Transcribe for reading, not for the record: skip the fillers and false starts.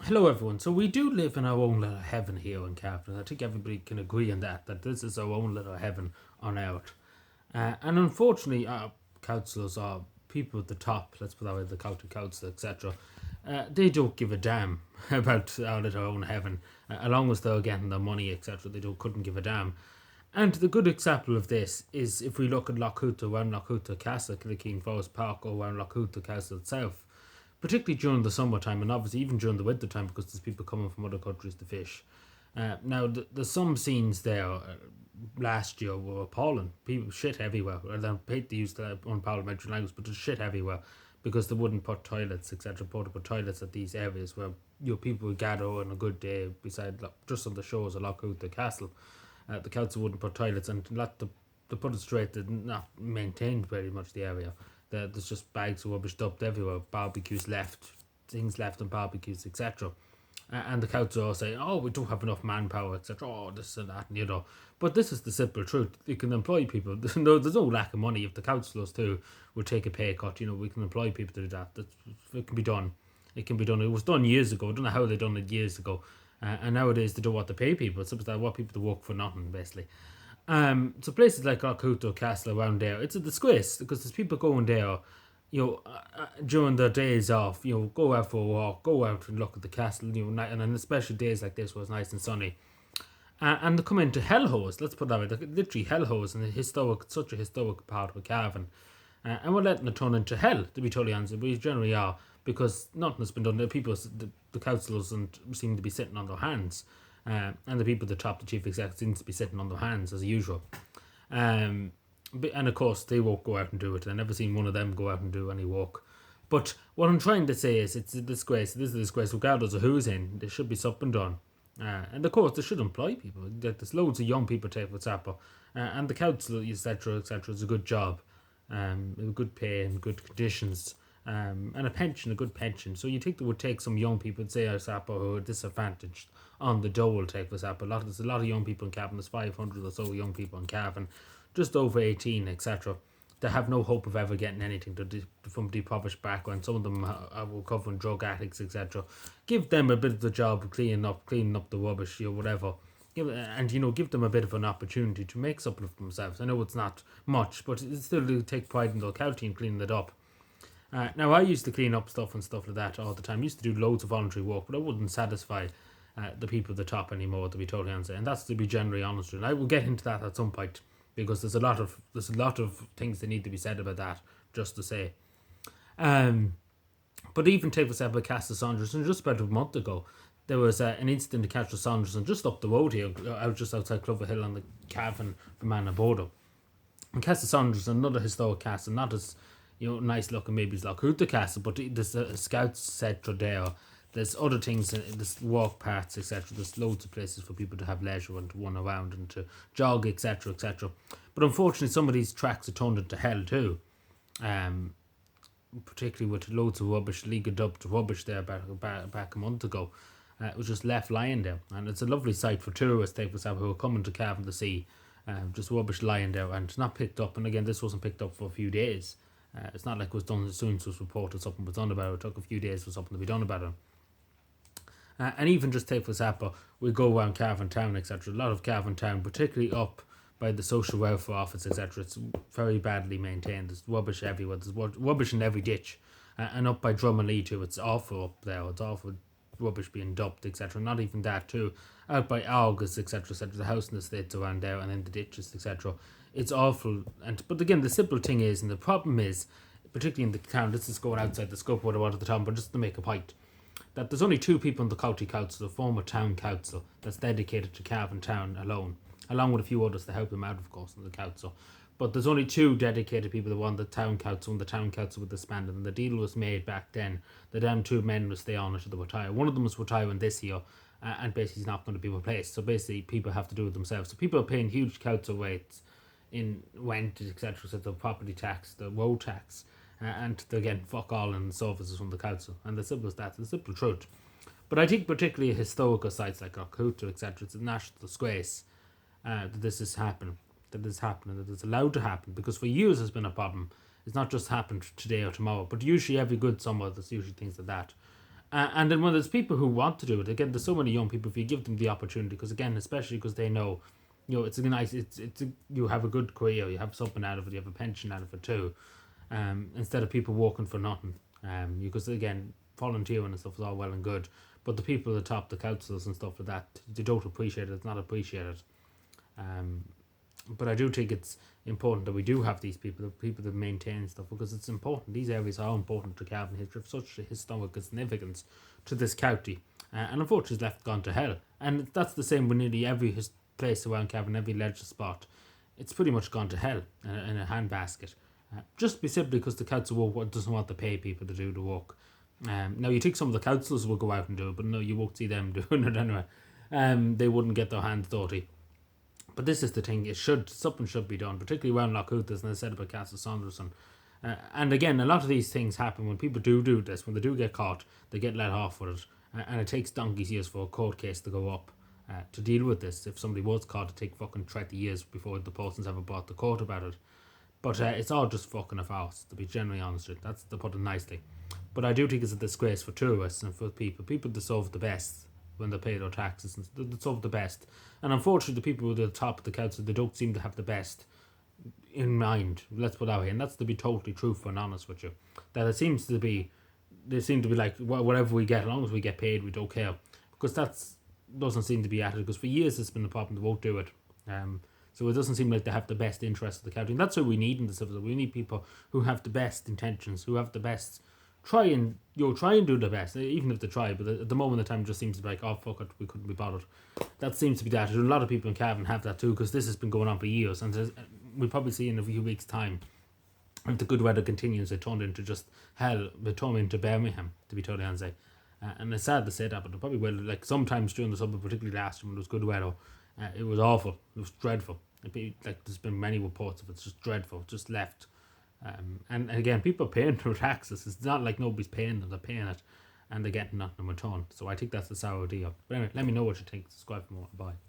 Hello, everyone. So we do live in our own little heaven here in Cavan. I think everybody can agree on that this is our own little heaven on earth. And unfortunately, our councillors are people at the top, let's put that way, the county council, etc. They don't give a damn about our little own heaven. As long as they're getting their money, etc., couldn't give a damn. And the good example of this is if we look at Lochhuta, around Lochhuta Castle, Killikeen Forest Park, or around Lochhuta Castle itself, particularly during the summertime and obviously even during the winter time because there's people coming from other countries to fish. Now, there's some scenes there last year were appalling. People shit everywhere. And I hate to use the unparliamentary language, but there's shit everywhere because they wouldn't put toilets, etc., portable toilets at these areas where people would gather on a good day beside just on the shores of Lochhuta Castle. The council wouldn't put toilets and to put it straight, they not maintained very much the area. There's just bags of rubbish dumped everywhere, barbecues left, things left on barbecues, etc. And the council are saying, oh, we don't have enough manpower, etc. Oh, this and that, But this is the simple truth. You can employ people. There's no lack of money. If the councillors too would take a pay cut, we can employ people to do that. It can be done. It can be done. It was done years ago. I don't know how they done it years ago. And nowadays they don't want to pay people. It's they want people to work for nothing, basically. So places like Lochhuta Castle around there, it's a disgrace because there's people going there, during their days off, go out for a walk, go out and look at the castle, and on especially days like this where it's nice and sunny. And they come into hellholes, let's put it that way, they're literally hellholes in such a historic part of Cavan. And we're letting it turn into hell, to be totally honest. We generally are, because nothing has been done. The councillors seem to be sitting on their hands. And the people at the top, the chief exec, seems to be sitting on their hands as usual. And of course, they won't go out and do it. I've never seen one of them go out and do any work. But what I'm trying to say is it's a disgrace. This is a disgrace regardless of who's in. There should be something done. And of course, they should employ people. There's loads of young people take what's happening. And the council, etc., etc., is a good job. Good pay and good conditions. And a good pension. So you think they would take some young people, say, who are disadvantaged on the dole, take for example. There's a lot of young people in Cavan. There's 500 or so young people in Cavan, just over 18, etc. They have no hope of ever getting anything from deprived background. Some of them are recovering drug addicts, etc. Give them a bit of the job of cleaning up the rubbish, whatever. Give them a bit of an opportunity to make something of themselves. I know it's not much, but it still do take pride in their locality and cleaning it up. Now, I used to clean up stuff and stuff like that all the time. I used to do loads of voluntary work, but I wouldn't satisfy the people at the top anymore, to be totally honest. And that's to be generally honest with you. And I will get into that at some point because there's a lot of things that need to be said about that, just to say. But even take for example Castle Saunderson, just about a month ago, there was an incident in Castle Saunderson just up the road here, out just outside Clover Hill on the Cavan from Border. And Castle Saunderson, another historic castle, not as nice looking maybe as Lochhuta Castle, but there's a scouts centre there. There's other things, there's walk paths, etc. There's loads of places for people to have leisure and to run around and to jog, etc., etc. But unfortunately, some of these tracks are turned into hell too. Particularly with loads of rubbish, legal dumped rubbish there back a month ago. It was just left lying there, and it's a lovely sight for tourists, take for example, who are coming to Cavan to see. Just rubbish lying there and not picked up. And again, this wasn't picked up for a few days. It's not like it was done as soon as it was reported something was done about it. It took a few days for something to be done about it. And even just take for example, we go around Cavan Town, etc. A lot of Cavan Town, particularly up by the social welfare office, etc. It's very badly maintained. There's rubbish everywhere. There's rubbish in every ditch. And up by Drummondlea too, it's awful up there. It's awful rubbish being dumped, etc. Not even that too. Out by August, etc., etc. The housing estates around there and in the ditches, etc. It's awful. But again, the simple thing is, and the problem is, particularly in the town, this is going outside the scope of what I want at the town, but just to make a point, that there's only two people in the county council, the former town council, that's dedicated to Cavan Town alone, along with a few others to help him out, of course, in the council. But there's only two dedicated people that won the town council, and the town council was disbanded, and the deal was made back then. The damn two men will stay on until they retire. One of them is retiring this year, and basically he's not going to be replaced. So basically people have to do it themselves. So people are paying huge council rates in rent, etc., so the property tax, the road tax, and they're getting fuck all in services from the council. And the simple as that, the simple truth. But I think particularly historical sites like Lochhuta, etc., it's a national disgrace that this is happening, that it's allowed to happen, because for years it's been a problem. It's not just happened today or tomorrow, but usually every good summer there's usually things like that. And then when there's people who want to do it, again, there's so many young people, if you give them the opportunity, because again, especially because they know, it's a nice, you have a good career, you have something out of it, you have a pension out of it too, instead of people working for nothing. Because again, volunteering and stuff is all well and good, but the people at the top, the councils and stuff like that, they don't appreciate it. It's not appreciated. But I do think it's important that we do have these people, the people that maintain stuff, because it's important. These areas are important to Cavan history, of such a historical significance to this county, and unfortunately, it's left gone to hell. And that's the same with nearly every place around Cavan, every leisure spot. It's pretty much gone to hell in a handbasket, just simply because the council doesn't want to pay people to do the work. Now you think some of the councils will go out and do it, but no, you won't see them doing it anyway. They wouldn't get their hands dirty. But this is the thing, something should be done, particularly around Lochhutas, and I said about Castle Saunderson. And again, a lot of these things happen when people do this, when they do get caught, they get let off with it. And it takes donkey's years for a court case to go up to deal with this. If somebody was caught, it take fucking 30 years before the person's ever brought to court about it. But it's all just fucking a farce, to be generally honest with you. That's to put it nicely. But I do think it's a disgrace for tourists and for people. People deserve the best when they pay their taxes, and they deserve the best. And unfortunately, the people at the top of the council, they don't seem to have the best in mind. Let's put it that way. And that's to be totally truthful and honest with you. That it seems to be, they seem to be like, whatever we get, as long as we get paid, we don't care. Because that's doesn't seem to be at it. Because for years it's been a problem, they won't do it. So it doesn't seem like they have the best interest of the county. And that's what we need in the civil. We need people who have the best intentions, who have the best, try and do the best, even if they try. But at the moment, the time just seems to be like, oh fuck it, we couldn't be bothered. That seems to be that. A lot of people in Cavan have that too, because this has been going on for years, and we'll probably see in a few weeks' time, if the good weather continues, it turned into just hell. It turned into Birmingham, to be totally honest. And it's sad to say that, but it probably will. Like sometimes during the summer, particularly last year when it was good weather, it was awful. It was dreadful. There's been many reports of it. It's just dreadful. Just left. And again, people are paying their taxes. It's not like nobody's paying them. They're paying it, and they're getting nothing in return. So I think that's the sour deal. But anyway, let me know what you think. Subscribe for more. Bye.